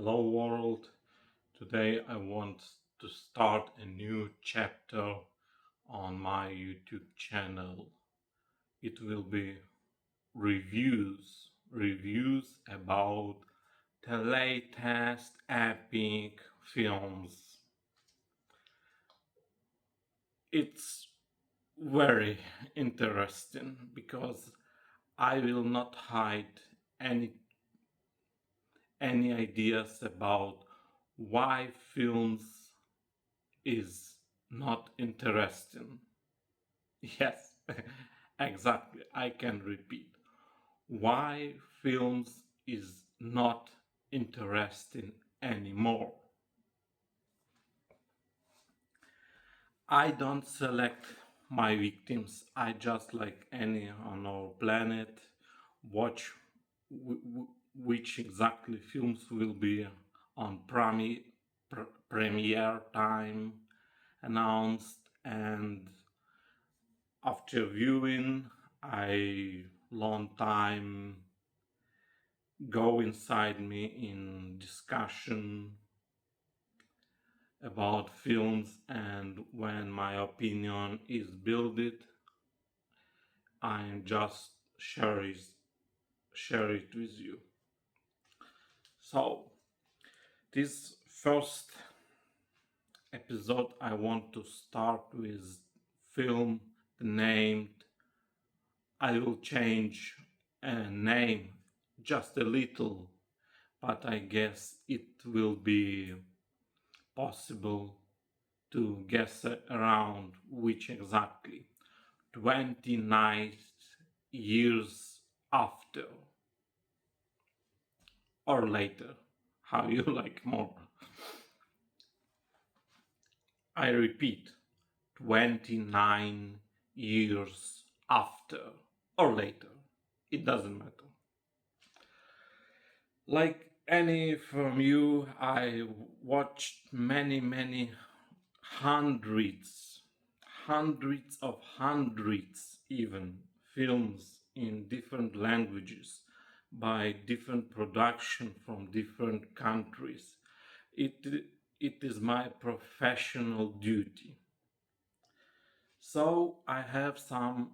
Hello world. Today I want to start a new chapter on my YouTube channel. It will be reviews about the latest epic films. It's very interesting because I will not hide any any ideas about why films is not interesting. Yes, exactly. I can repeat. Why films is not interesting anymore. I don't select my victims. I just like any on our planet watch which exactly films will be on premiere time announced, and after viewing I long time go inside me in discussion about films, and when my opinion is built I just share it with you. So this first episode I want to start with film named, I will change a name just a little, but I guess it will be possible to guess around which exactly. 29 years after or later, how you like more. I repeat, 29 years after or later. It doesn't matter. Like any from you, I watched many hundreds, hundreds even films in different languages by different production from different countries. It, it is my professional duty. So I have some,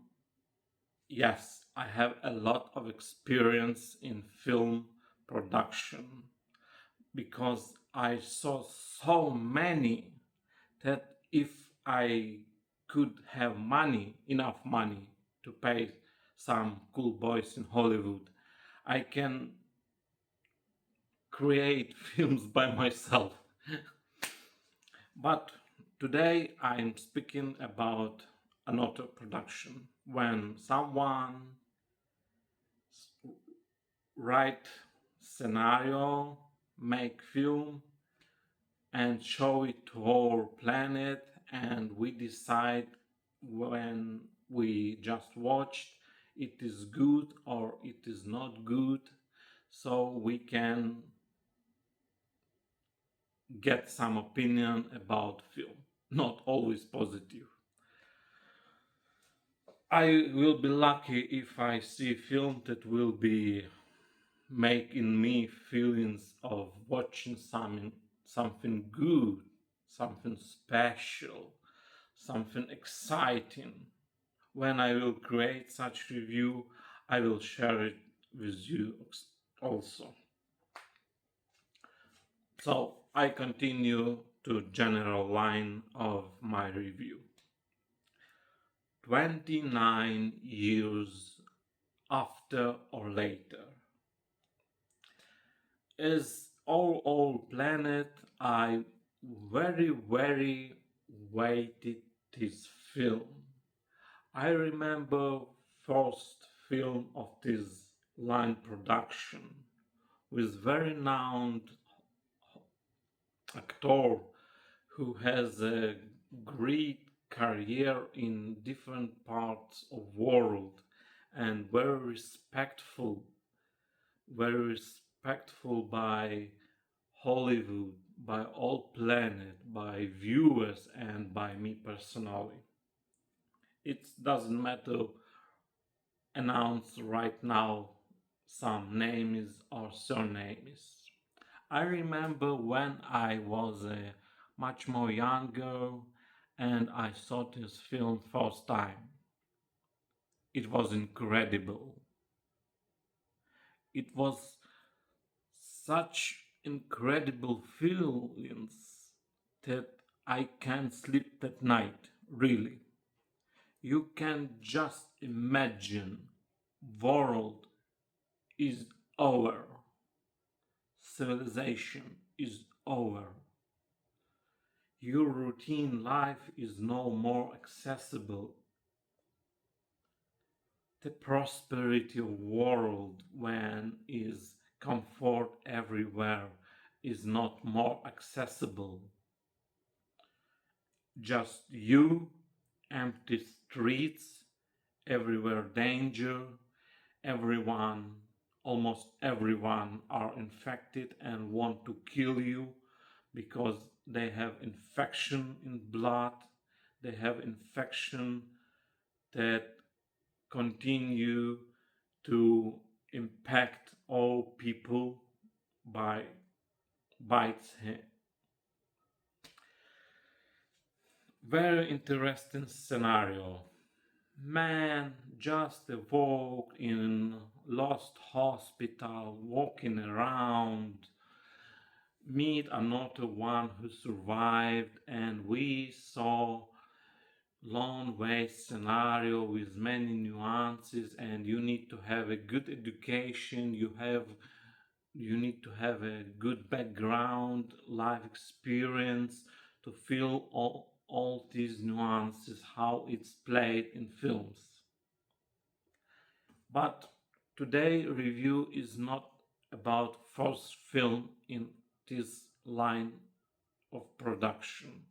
yes, I have a lot of experience in film production because I saw so many that if I could have money, enough money to pay some cool boys in Hollywood, I can create films by myself. But today I'm speaking about another production when someone write scenario, make film, and show it to our planet, and we decide when we just watched it is good or it is not good, so we can get some opinion about film, not always positive. I will be lucky if I see film that will be making me feelings of watching something good, something special, something exciting. When I will create such review, I will share it with you also. So I continue to general line of my review. 29 years after or later. As all planet, I very waited this film. I remember first film of this line production with very renowned actor who has a great career in different parts of world, and very respectful by Hollywood, by all planet, by viewers, and by me personally. It doesn't matter announce right now some names or surnames. I remember when I was much more younger and I saw this film first time. It was incredible. It was such incredible feelings that I can't sleep that night, really. You can just imagine world is over, civilization is over, your routine life is no more accessible. The prosperity of world when is comfort everywhere is not more accessible. Just you, empty streets, everywhere danger, everyone, almost everyone are infected and want to kill you because they have infection in blood, they have infection that continue to impact all people by its very interesting scenario. Man just walked in lost hospital, walking around, meet another one who survived, and we saw long way scenario with many nuances, and you need to have a good education, you need to have a good background, life experience to feel all these nuances, how it's played in films. But today review is not about first film in this line of production.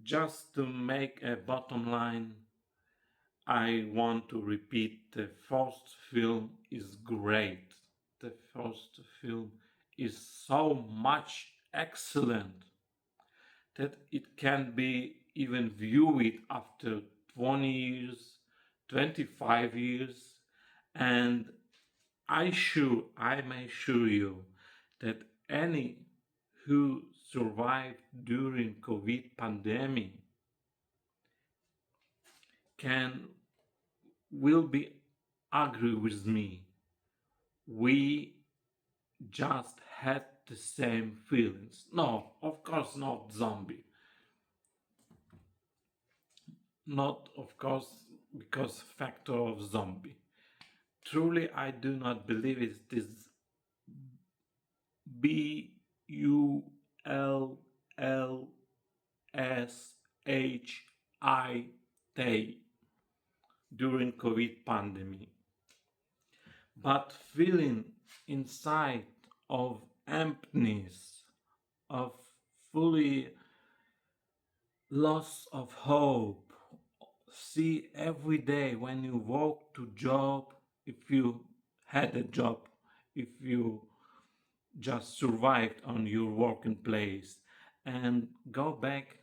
Just to make a bottom line, I want to repeat the first film is great. The first film is so much excellent that it can be even viewed after 20 years, 25 years, and I may assure you that any who survived during COVID pandemic can will be agree with me. We just had the same feelings. No, of course not zombie. Not of course because factor of zombie. Truly I do not believe it is BULLSHIT during COVID pandemic. But feeling inside of emptiness, of fully loss of hope. See every day when you walk to job, if you had a job, if you just survived on your working place, and go back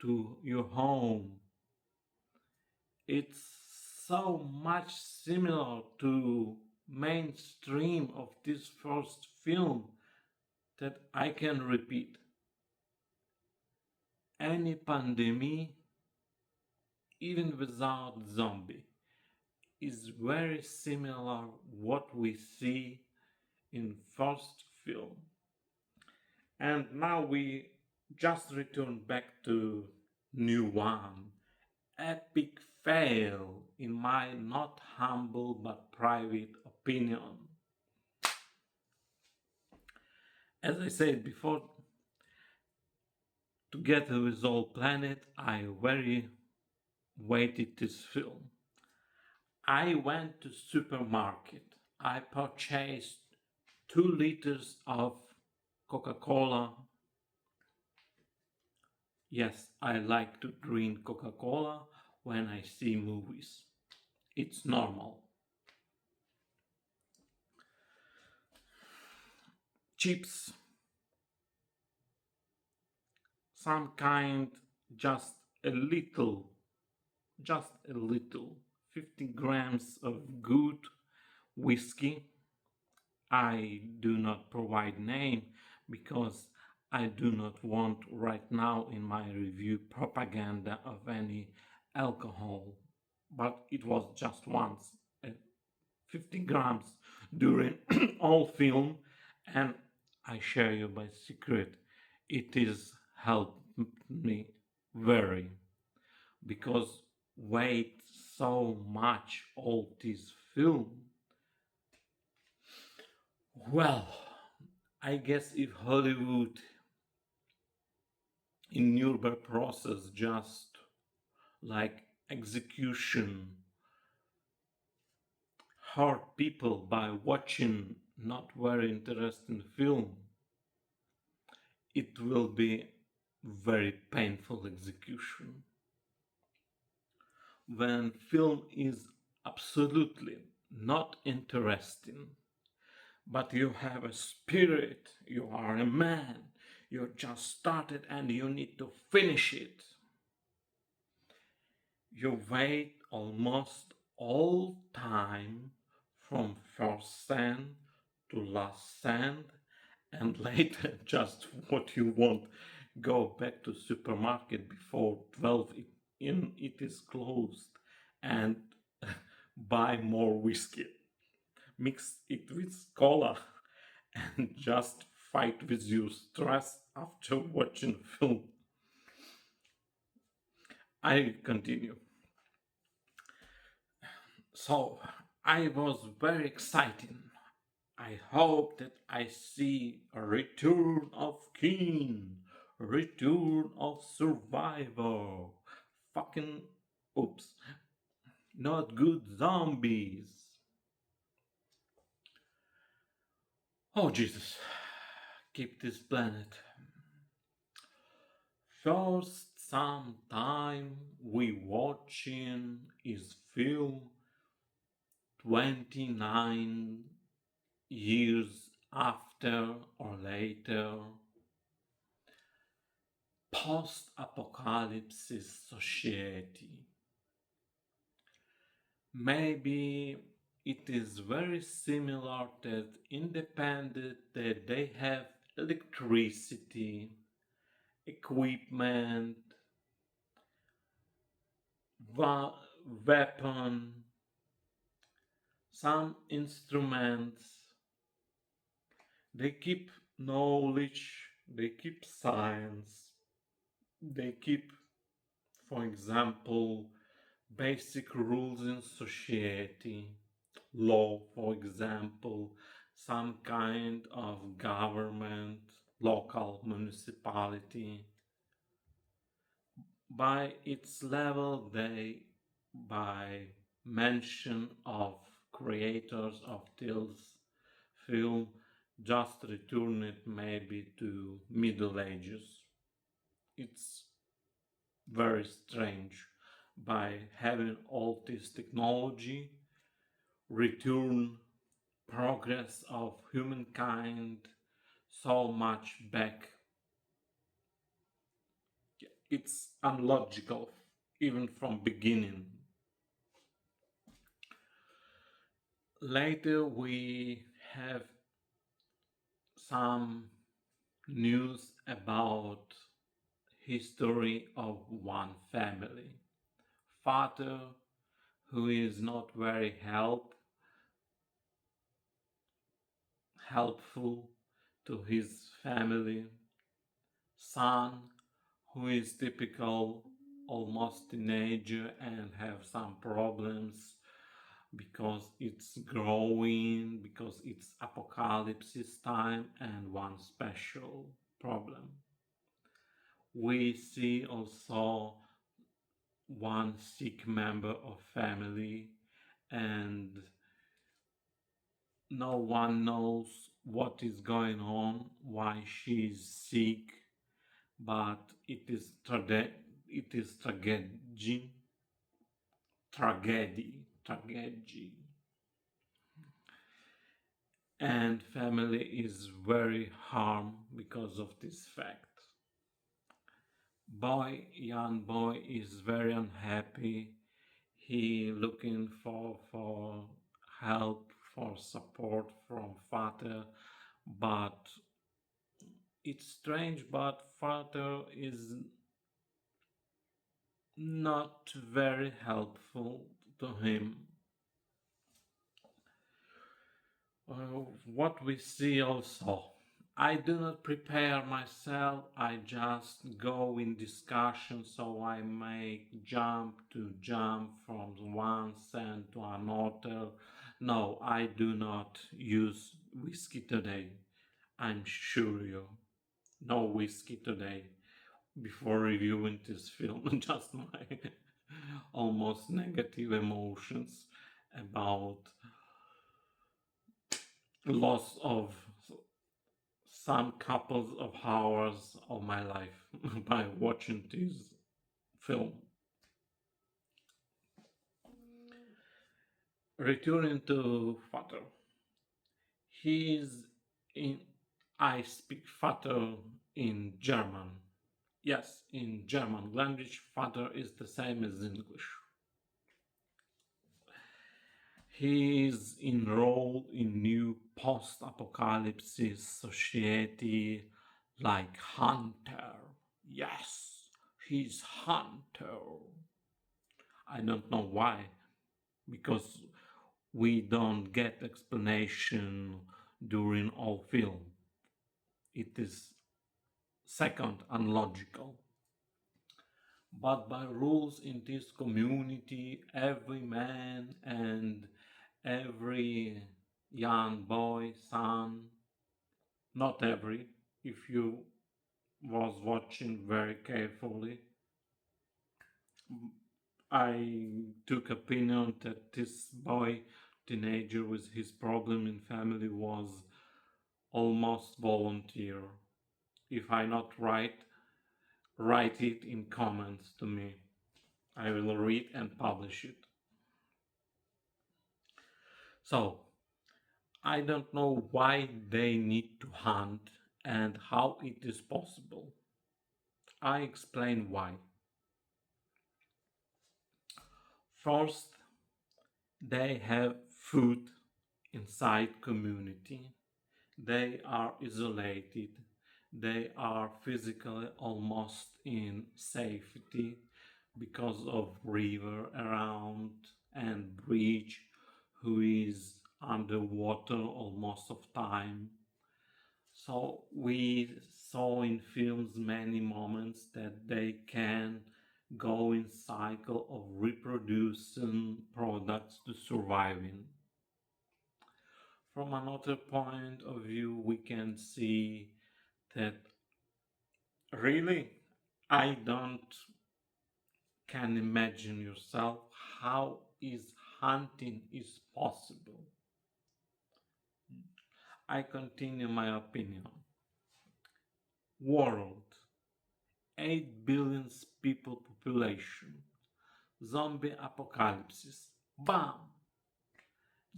to your home, it's so much similar to mainstream of this first film that I can repeat. Any pandemic, even without zombie, is very similar what we see in first film. And now we just return back to new one. Epic fail in my not humble but private opinion. As I said before, together with All Planet, I very waited this film. I went to supermarket. I purchased 2 liters of Coca-Cola. Yes, I like to drink Coca-Cola when I see movies. It's normal. Chips, some kind, just a little, just a little. 50 grams of good whiskey, I do not provide name because I do not want right now in my review propaganda of any alcohol, but it was just once, 50 grams during all film, and I share you my secret. It is helped me very because wait so much all this film. Well, I guess if Hollywood in Nuremberg process just like execution hurt people by watching not very interesting film, it will be very painful execution. When film is absolutely not interesting, but you have a spirit, you are a man, you just started and you need to finish it. You wait almost all time from first scene to last scene, and later just what you want. Go back to supermarket before 12 it is closed and buy more whiskey. Mix it with cola and just fight with your stress after watching film. I continue. So I was very excited. I hope that I see a return of Keen, return of Survivor, fucking oops, not good zombies. Oh Jesus, keep this planet. First sometime we watching is film 29 years after or later, post-apocalypse society. Maybe it is very similar that independent that they have electricity, equipment, weapon, some instruments. They keep knowledge, they keep science, they keep, for example, basic rules in society, law, for example, some kind of government, local municipality. By its level, they, by mention of creators of this film, just return it maybe to Middle Ages. It's very strange by having all this technology return progress of humankind so much back. It's unlogical even from beginning. Later we have some news about history of one family. Father who is not very helpful to his family, son who is typical almost teenager and have some problems because it's growing, because it's apocalypse time, and one special problem. We see also one sick member of family and no one knows what is going on, why she is sick, but it is tragedy, and family is very harmed because of this fact. Young boy is very unhappy. He looking for help for support from father, but it's strange, but father is not very helpful to him. What we see also, I do not prepare myself, I just go in discussion, so I make jump from one scene to another. No, I do not use whiskey today. I'm sure you. No whiskey today. Before reviewing this film, just my almost negative emotions about loss of some couples of hours of my life by watching this film. Returning to Father, he is in. I speak Vater in German. Yes, in German language, Vater is the same as English. He is enrolled in new post-apocalypse society like Hunter. Yes, he's Hunter. I don't know why, because we don't get explanation during all film. It is second and logical. But by rules in this community, every man and every young boy, son, not every, if you was watching very carefully, I took opinion that this boy, teenager with his problem in family was almost volunteer. If I not right, write it in comments to me. I will read and publish it. So, I don't know why they need to hunt and how it is possible. I explain why. First, they have food inside community. They are isolated. They are physically almost in safety because of river around and bridge who is underwater almost of time. So we saw in films many moments that they can go in cycle of reproducing products to surviving. From another point of view, we can see that really I don't can imagine yourself how is hunting is possible. I continue my opinion. World 8 billion people population, zombie apocalypse. Bam!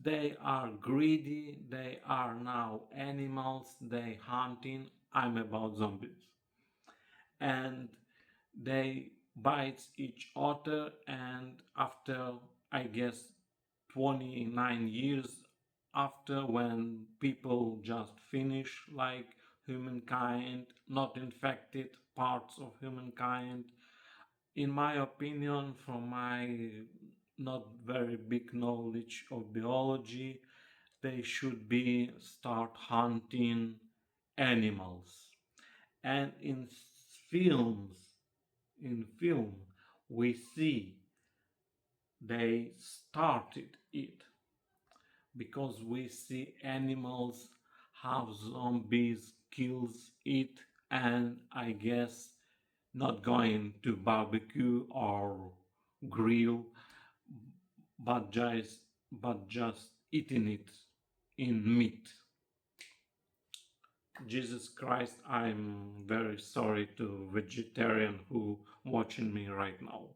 They are greedy, they are now animals, they hunting. I'm about zombies. And they bite each other, and after, I guess, 29 years after, when people just finish like humankind, not infected parts of humankind, in my opinion, from my not very big knowledge of biology, they should be start hunting animals. And films, in film, we see they started it because we see animals, how zombies kills it, and I guess not going to barbecue or grill, but just eating it in meat. Jesus Christ, I'm very sorry to vegetarian who watching me right now.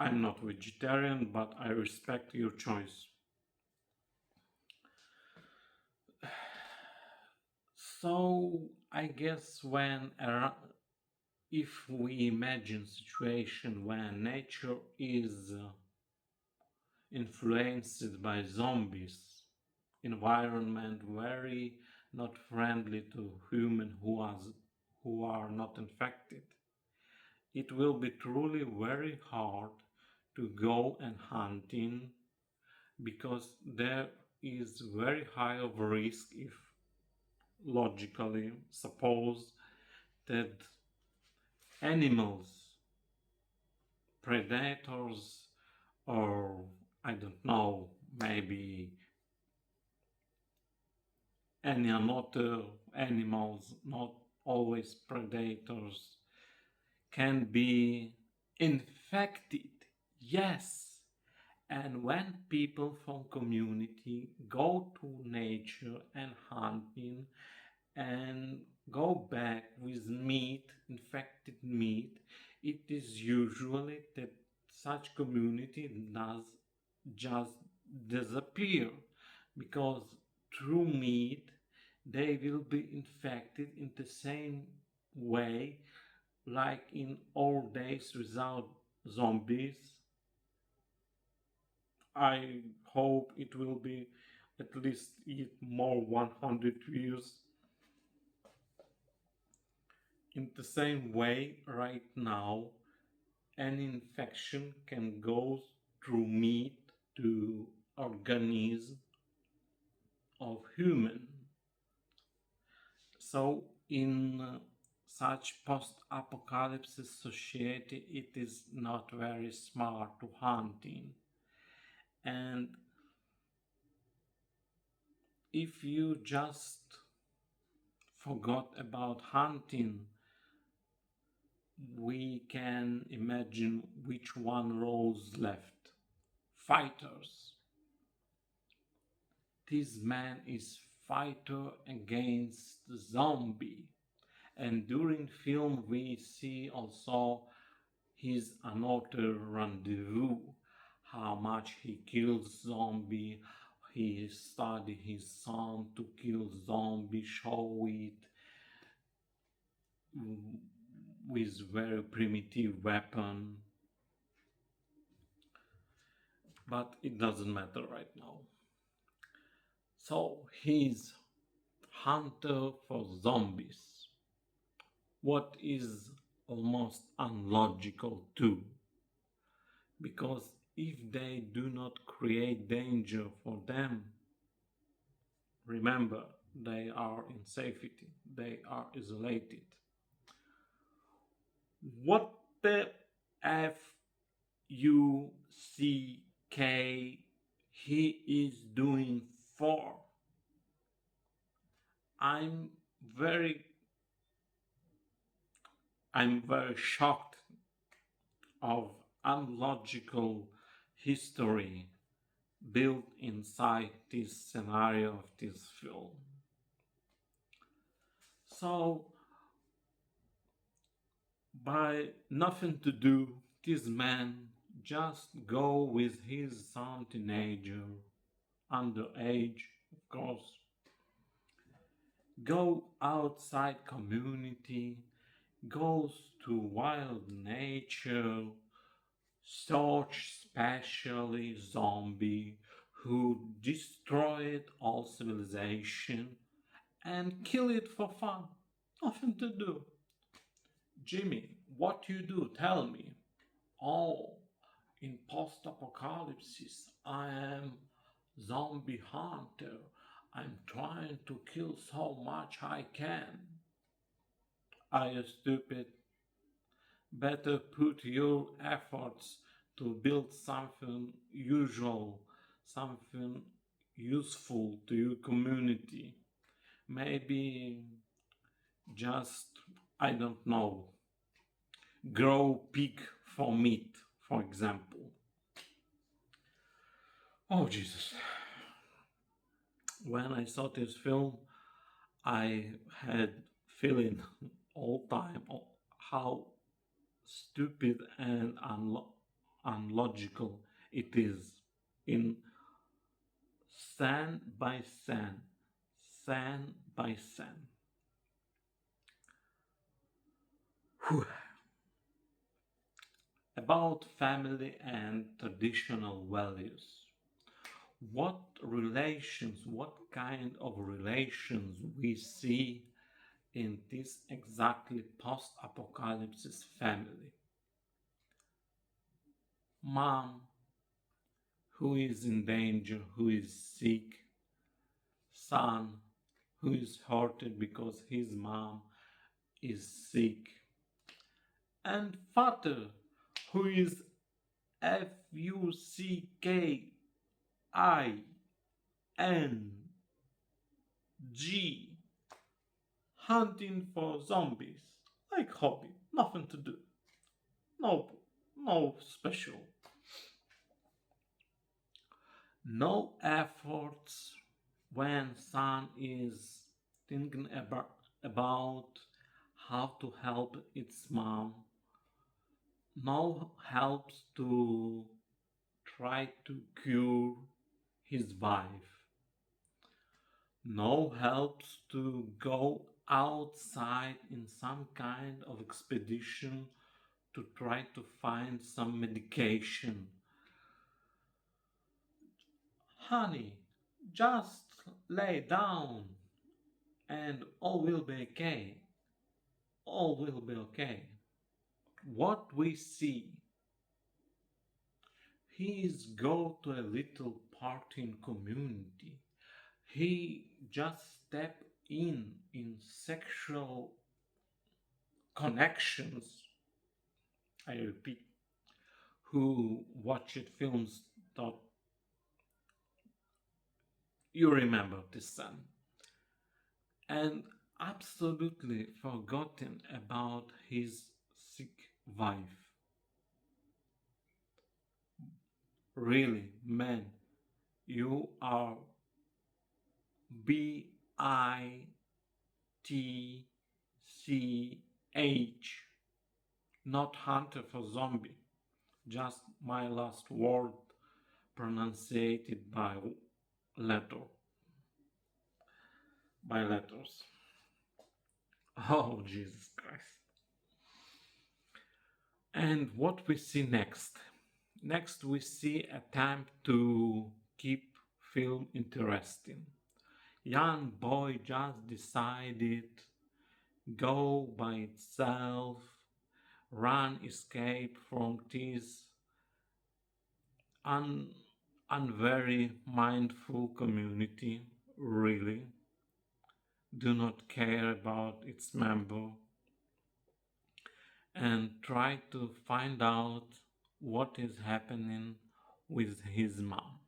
I'm not vegetarian, but I respect your choice. So I guess if we imagine situation when nature is influenced by zombies, environment very not friendly to human who are not infected. It will be truly very hard to go and hunting because there is very high of risk if logically suppose that animals, predators, or I don't know, maybe any other animals, not always predators, can be infected. Yes. And when people from community go to nature and hunting and go back with meat, infected meat, it is usually that such community does just disappear because through meat they will be infected in the same way like in old days without zombies. I hope it will be at least eat more 100 years. In the same way, right now, an infection can go through meat to organism of human. So in such post-apocalypse society, it is not very smart to hunting. And if you just forgot about hunting, we can imagine which one roles left. Fighters. This man is fighter against zombie. And during film we see also his another rendezvous. How much he kills zombie. He study his son to kill zombie, show it with very primitive weapon, but it doesn't matter right now. So he's hunter for zombies, what is almost unlogical too, because if they do not create danger for them, remember, they are in safety, they are isolated. What the FUCK he is doing for? I'm very I'm very shocked of unlogical history built inside this scenario of this film. So by nothing to do, this man just go with his son teenager, underage of course, go outside community, goes to wild nature, search specially zombie who destroyed all civilization and kill it for fun. Nothing to do. Jimmy, what you do? Tell me. Oh, in post-apocalypse, I am zombie hunter. I'm trying to kill so much I can. Are you stupid? Better put your efforts to build something usual, something useful to your community. Maybe just, I don't know, grow pig for meat, for example. Oh Jesus. When I saw this film, I had feeling all time how stupid and unlogical it is in scene by scene, scene by scene. Whew. About family and traditional values. what relations, what kind of relations we see in this exactly post-apocalypse family. Mom, who is in danger, who is sick, son, who is hurted because his mom is sick, and father, who is FUCKING, hunting for zombies, like hobby, nothing to do, no, no special, no efforts when son is thinking about how to help its mom, no helps to try to cure his wife, no helps to go outside in some kind of expedition to try to find some medication. Honey, just lay down and all will be okay. All will be okay. What we see, he is go to a little party in community. He just step in sexual connections. I repeat, who watched films thought you remember this son, and absolutely forgotten about his sick wife. Really, man, you are BITCH, not hunter for zombie. Just my last word pronunciated letter by letters. Oh Jesus Christ. And what we see next? Next we see attempt to keep film interesting. Young boy just decided go by itself, run, escape from this very mindful community, really do not care about its member, and try to find out what is happening with his mom.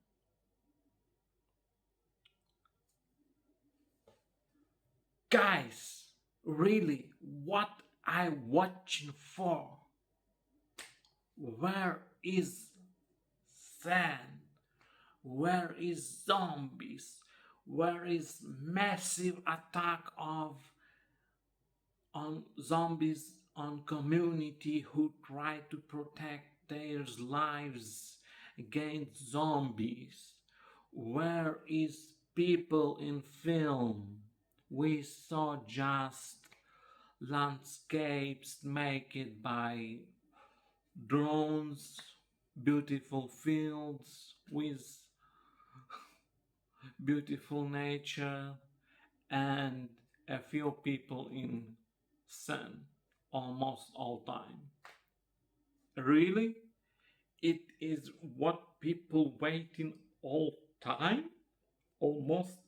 Guys, really, what I watching for? Where is sand? Where is zombies? Where is massive attack of on zombies on community who try to protect their lives against zombies? Where is people in film? We saw just landscapes made by drones, beautiful fields with beautiful nature, and a few people in sun almost all time. Really? It is what people waiting all time? Almost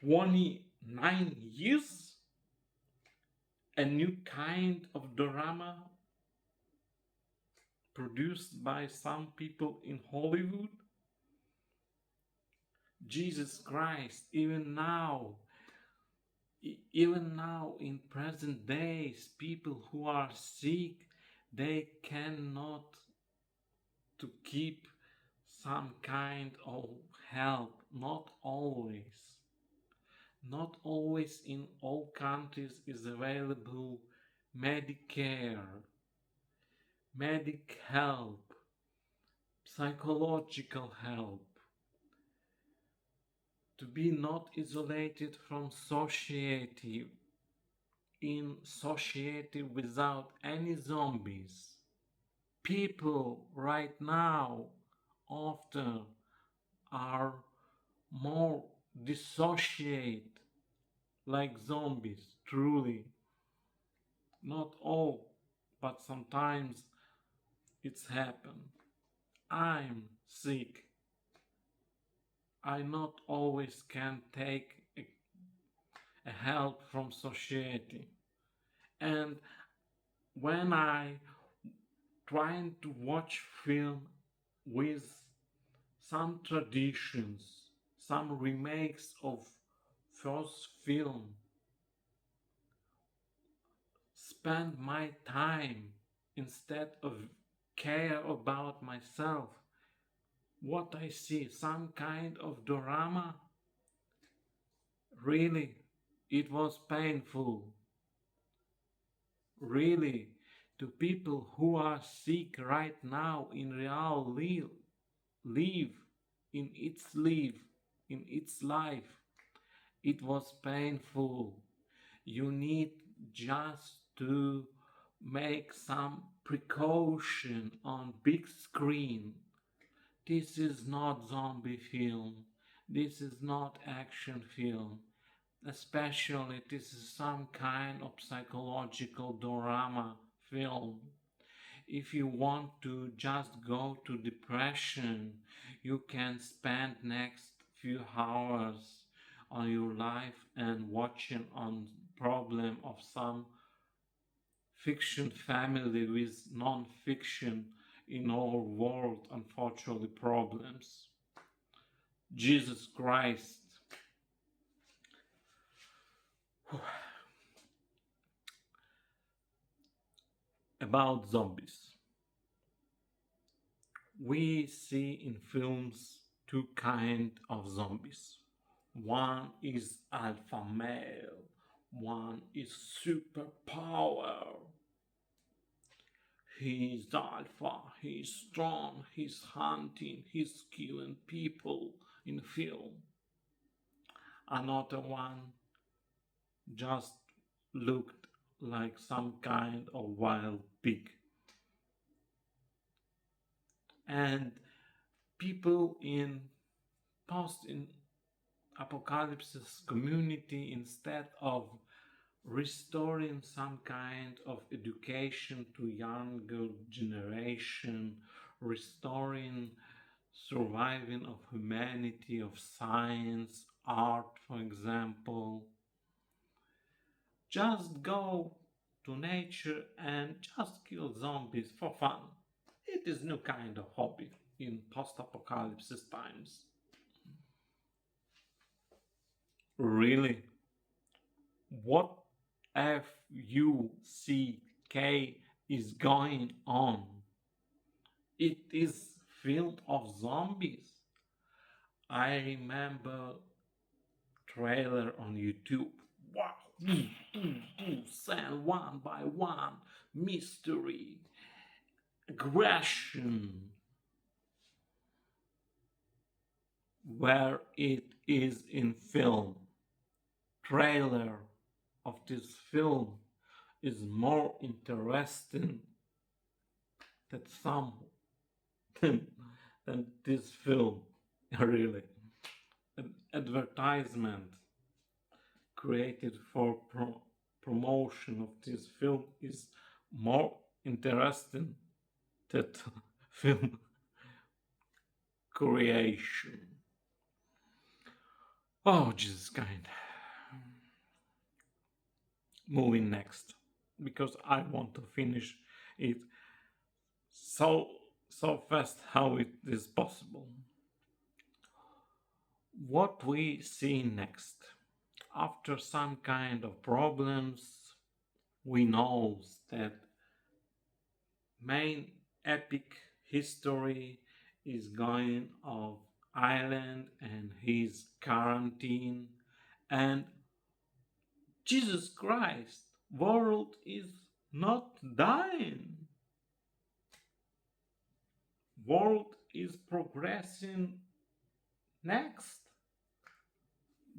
29 years? A new kind of drama produced by some people in Hollywood? Jesus Christ, even now in present days, people who are sick, they cannot to keep some kind of help. Not always in all countries is available Medicare, medic help, psychological help, to be not isolated from society, in society without any zombies. People right now often are more dissociate like zombies, truly. Not all, but sometimes it's happened. I'm sick. I not always can take a help from society. And when I trying to watch film with some traditions, some remakes of first film, spend my time instead of care about myself, what I see, some kind of drama, really, it was painful. Really, to people who are sick right now in real live live in its life, it was painful. You need just to make some precaution on big screen. This is not zombie film, this is not action film, especially this is some kind of psychological drama film. If you want to just go to depression, you can spend next few hours on your life and watching on problem of some fiction family with non-fiction in our world, unfortunately, problems. Jesus Christ. About zombies. We see in films two kind of zombies. One is alpha male, one is superpower. He's alpha, he's strong, he's hunting, he's killing people in film. Another one just looked like some kind of wild pig. And people in post in apocalypse community, instead of restoring some kind of education to younger generation, restoring surviving of humanity, of science, art, for example, just go to nature and just kill zombies for fun. It is new kind of hobby in post-apocalypse times. Really? What FUCK is going on? It is filled of zombies. I remember trailer on YouTube. Wow, send one by one, mystery, aggression. Where it is in film, trailer of this film is more interesting than some than, than this film. Really, an advertisement created for promotion of this film is more interesting than film creation. Oh, Jesus kind. Moving next, because I want to finish it so fast how it is possible. What we see next, after some kind of problems, we know that main epic history is going of island and his quarantine, and Jesus Christ, world is not dying. World is progressing next.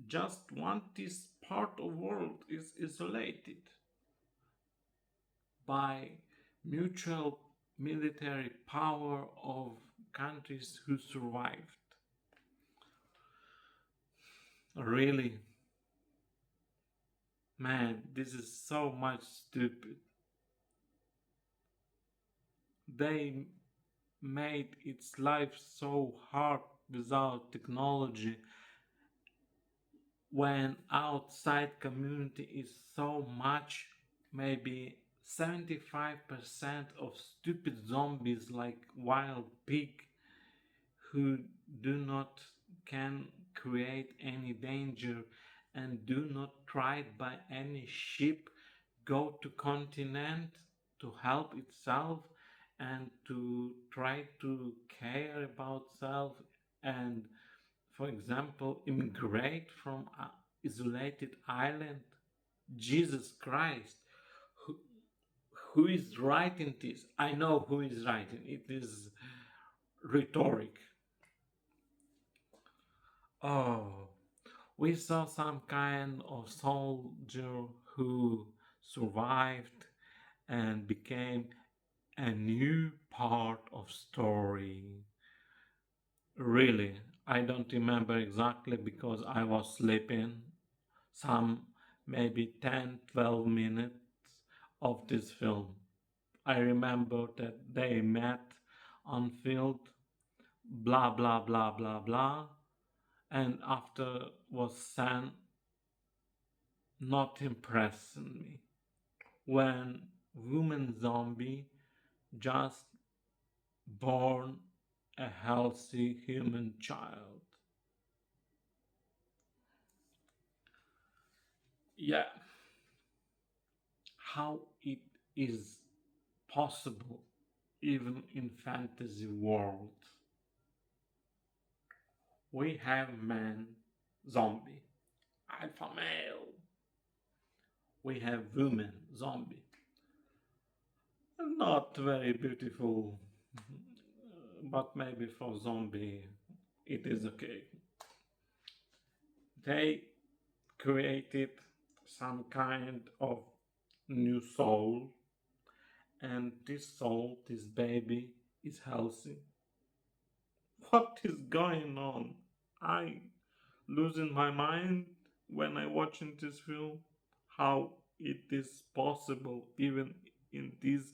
Just one this part of world is isolated by mutual military power of countries who survived. Really, man, this is so much stupid. They made its life so hard without technology when outside community is so much. Maybe 75% of stupid zombies like wild pig who do not can create any danger and do not try by any ship go to continent to help itself and to try to care about self and for example immigrate from a isolated island. Jesus Christ, who, who is writing this? I know who is writing it. Is rhetoric. Oh, we saw some kind of soldier who survived and became a new part of story. Really, I don't remember exactly because I was sleeping. Some maybe 10, 12 minutes of this film. I remember that they met on field, blah blah blah blah blah, and after was San not impressing me. When woman zombie just born a healthy human child. Yeah, how it is possible even in fantasy world. We have man zombie, alpha male. We have woman zombie. Not very beautiful, but maybe for zombie it is okay. They created some kind of new soul, and this soul, this baby, is healthy. What is going on? I losing my mind when I watching this film. How it is possible even in this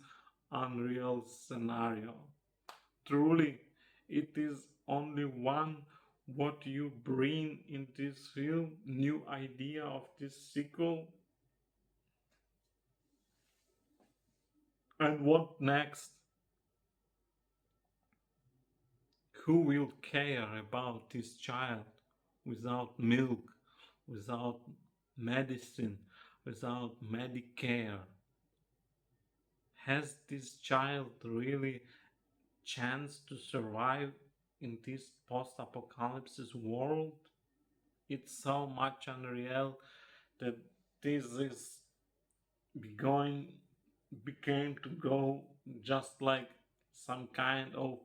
unreal scenario? Truly, it is only one what you bring in this film, new idea of this sequel, and what next? Who will care about this child without milk, without medicine, without Medicare? Has this child really chance to survive in this post-apocalypse world? It's so much unreal that this is going became to go just like some kind of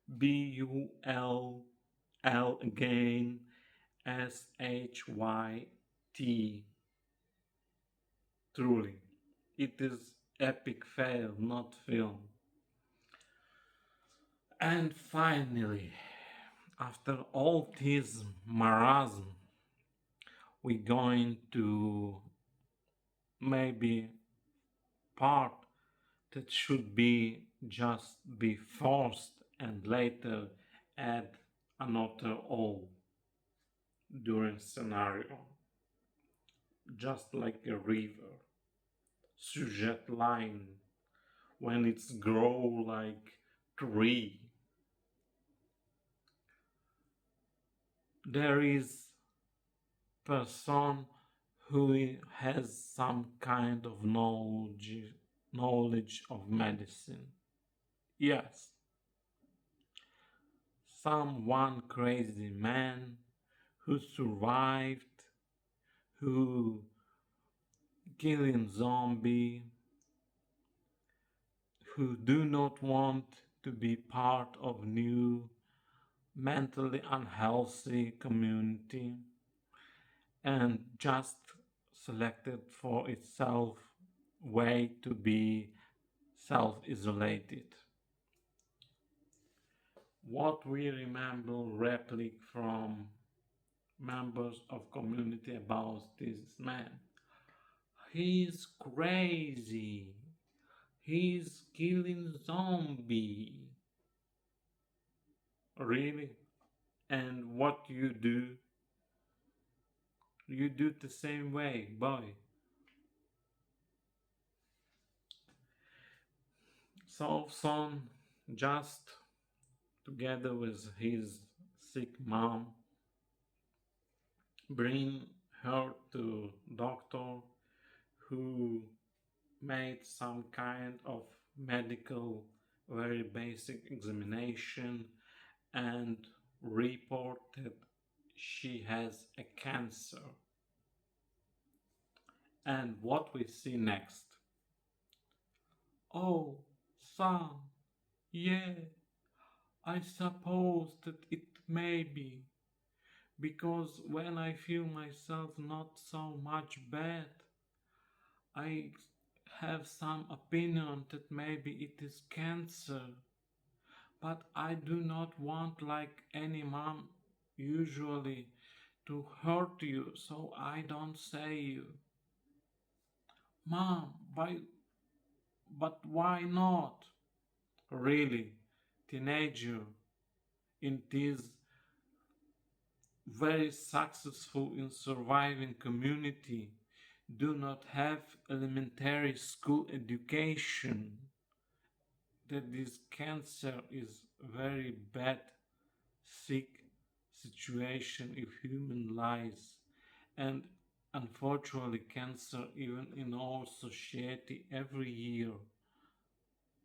BULL again SHYT. Truly, it is epic fail, not film. And finally, after all this marasm, we're going to maybe part that should be just be forced and later add another all during scenario, just like a river sujet line when it's grow like tree. There is person who has some kind of knowledge of medicine. Yes, someone crazy man who survived, who killing zombie, who do not want to be part of new mentally unhealthy community and just selected for itself way to be self-isolated. What we remember replic from members of community about this man. He's crazy. He's killing zombie. Really? And what you do the same way, boy. So son just together with his sick mom bring her to doctor who made some kind of medical very basic examination and reported she has a cancer. And what we see next? Oh, son, yeah, I suppose that it may be, because when I feel myself not so much bad, I have some opinion that maybe it is cancer. But I do not want, like any mom usually, to hurt you, so I don't say you. Mom, but why not? Really, teenager in this very successful in surviving community do not have elementary school education, that this cancer is very bad sick situation in human lives, and unfortunately cancer even in our society every year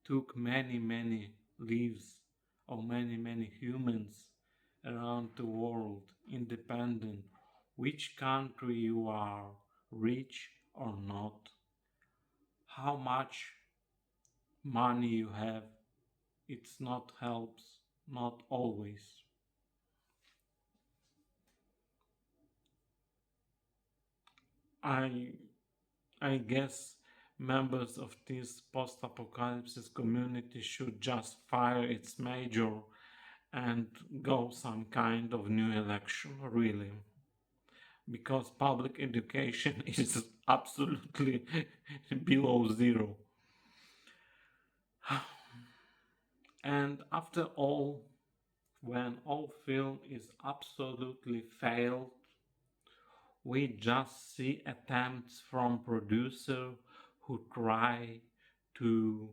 took many lives of many humans around the world, independent which country you are, rich or not, how much money you have, it's not helps, not always. I I guess members of this post-apocalypse community should just fire its mayor and go some kind of new election, really, because public education is absolutely below zero. And after all, when all film is absolutely failed, we just see attempts from producer who try to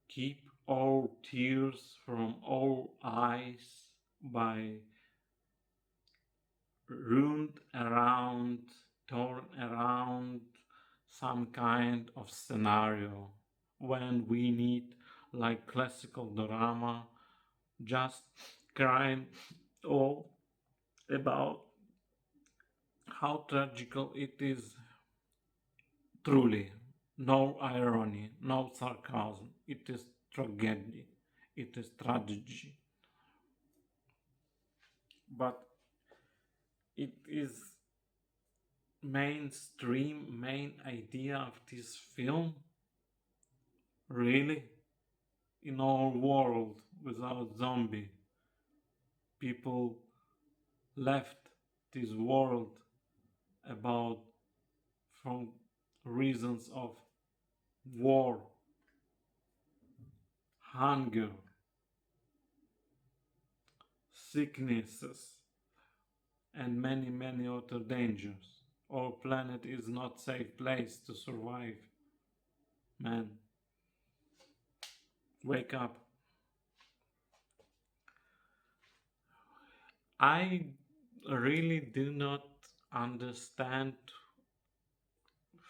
keep all tears from all eyes by ruined around, torn around some kind of scenario when we need like classical drama just crying all about how tragical it is. Truly, no irony, no sarcasm. It is tragedy. It is tragedy. But it is mainstream main idea of this film, really, in our world without zombie, people left this world about from reasons of war, hunger, sicknesses, and many other dangers. Our planet is not safe place to survive. Man, wake up. I really do not understand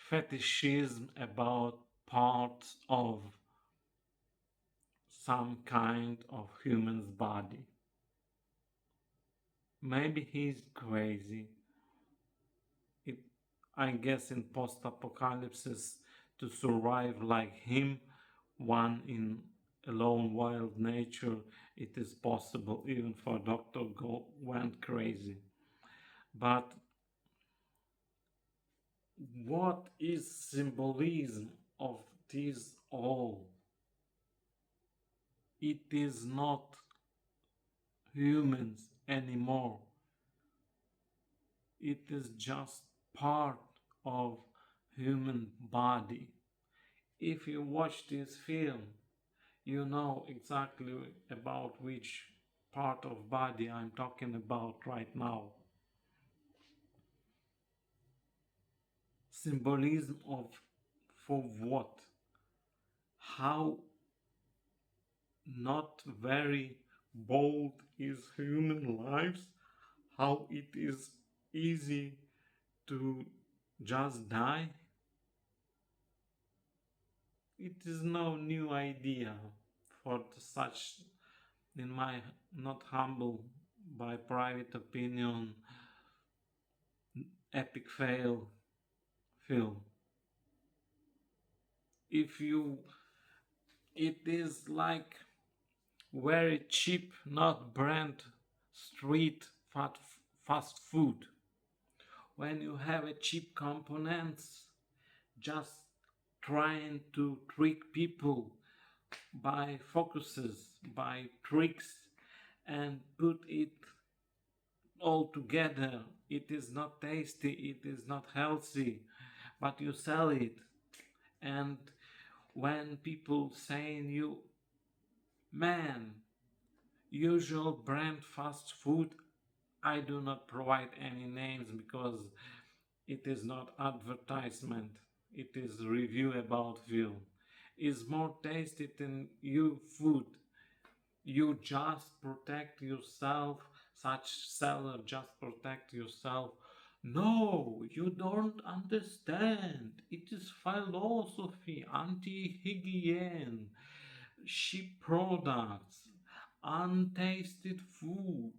fetishism about parts of some kind of human's body. Maybe he's crazy. It, I guess in post-apocalypse, to survive like him, one in alone wild nature, it is possible even for Dr. Go went crazy. But what is symbolism of this all? It is not humans anymore. It is just part of human body. If you watch this film, you know exactly about which part of body I'm talking about right now. Symbolism of for what? How not very bold is human lives, how it is easy to just die. It is no new idea for such, in my not humble by private opinion, epic fail film. If you, it is like very cheap, not brand street fast food. When you have a cheap components, just trying to trick people by focuses, by tricks, and put it all together. It is not tasty, it is not healthy, but you sell it. And when people saying you, man, usual brand fast food, I do not provide any names because it is not advertisement, it is review about film, is more tasty than you food. You just protect yourself, such seller just protect yourself. No, you don't understand. It is philosophy, anti-hygiene, cheap products, untasted food.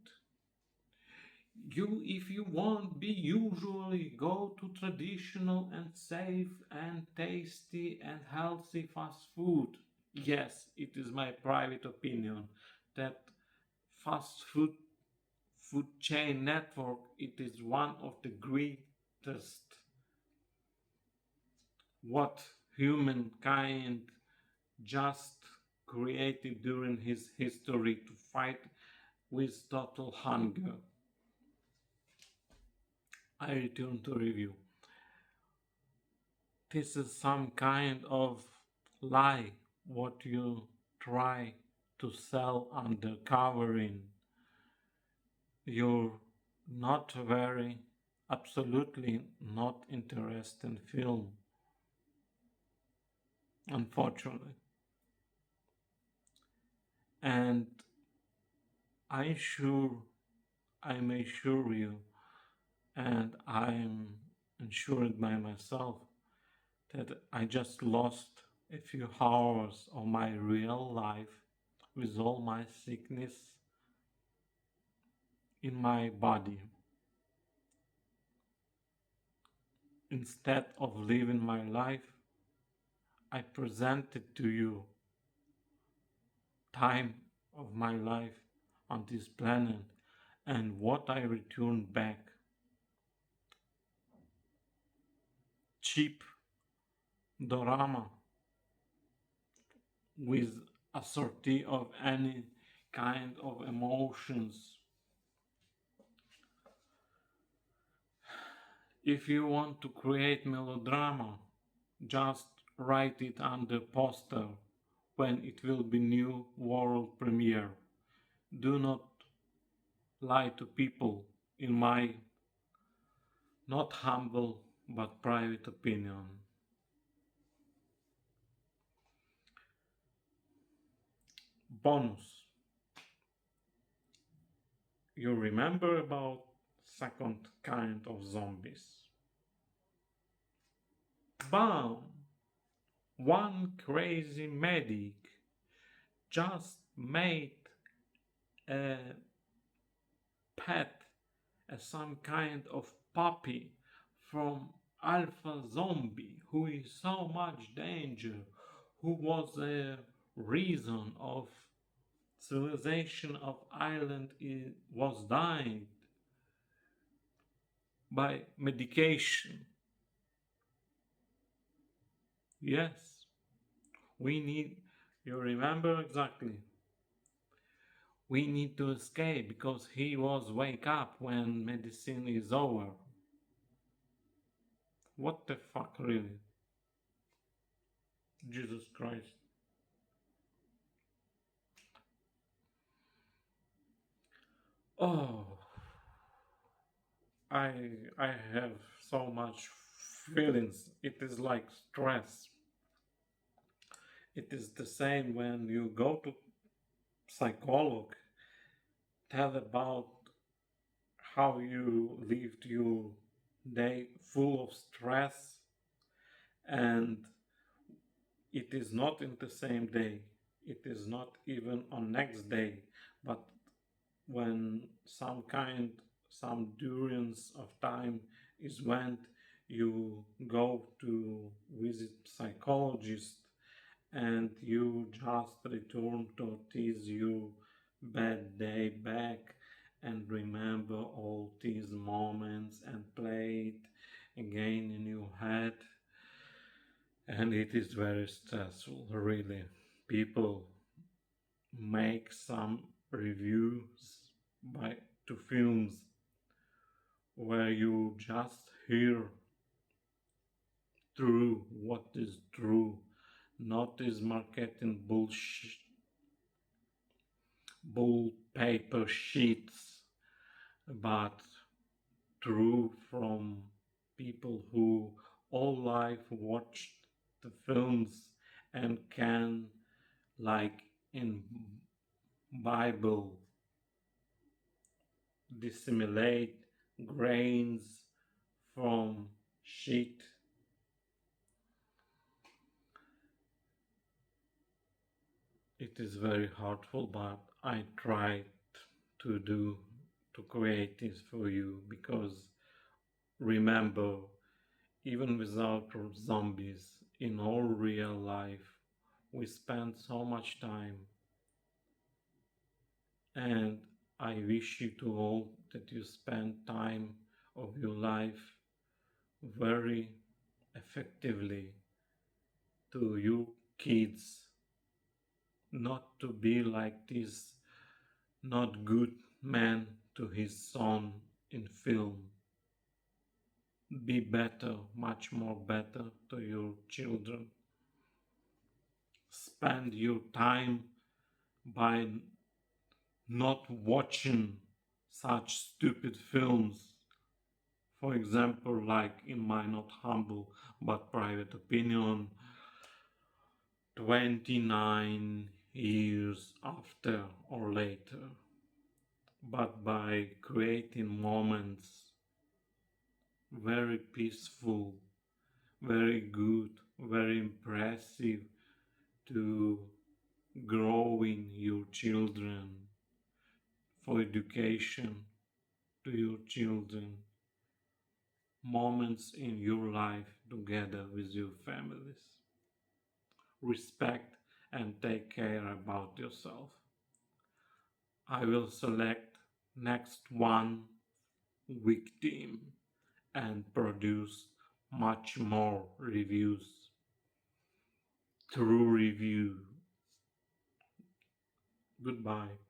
You, if you want, be usually go to traditional and safe and tasty and healthy fast food. Yes, it is my private opinion that fast food chain network, it is one of the greatest what humankind just created during his history to fight with total hunger. I return to review. This is some kind of lie what you try to sell under covering. You're not very, absolutely not interested in film, unfortunately. And I sure, I may assure you, and I'm insured by myself, that I just lost a few hours of my real life with all my sickness in my body. Instead of living my life, I presented to you time of my life on this planet and what I return back. Cheap dorama with a sortie of any kind of emotions. If you want to create melodrama, just write it under poster when it will be new world premiere. Do not lie to people, in my not humble but private opinion. Bonus. You remember about second kind of zombies. Bam! One crazy medic just made a pet, some kind of puppy from Alpha Zombie, who is so much danger, who was a reason of civilization of Ireland was dying by medication. Yes, we need, you remember exactly. We need to escape because he was wake up when medicine is over. What the fuck, really? Jesus Christ. Oh, I I have so much feelings. It is like stress. It is the same when you go to psychologist, tell about how you lived your day full of stress, and it is not in the same day. It is not even on next day, but when some durance of time is when you go to visit psychologist, and you just return to this your bad day back and remember all these moments and play it again in your head, and it is very stressful, really. People make some reviews by to films where you just hear true what is true, not this marketing bullshit, bull paper sheets, but true from people who all life watched the films and can, like in Bible, dissimulate grains from shit. It is very hurtful, but I tried to create this for you because remember, even without zombies in our real life, we spend so much time, and I wish you to all that you spend time of your life very effectively to your kids, not to be like this not good man to his son in film. Be better, much more better to your children. Spend your time by not watching such stupid films. For example, like in my not humble but private opinion, 29 years after or later, but by creating moments very peaceful, very good, very impressive to growing your children, for education to your children, moments in your life together with your families. Respect and take care about yourself. I will select next one victim and produce much more reviews. True review. Goodbye.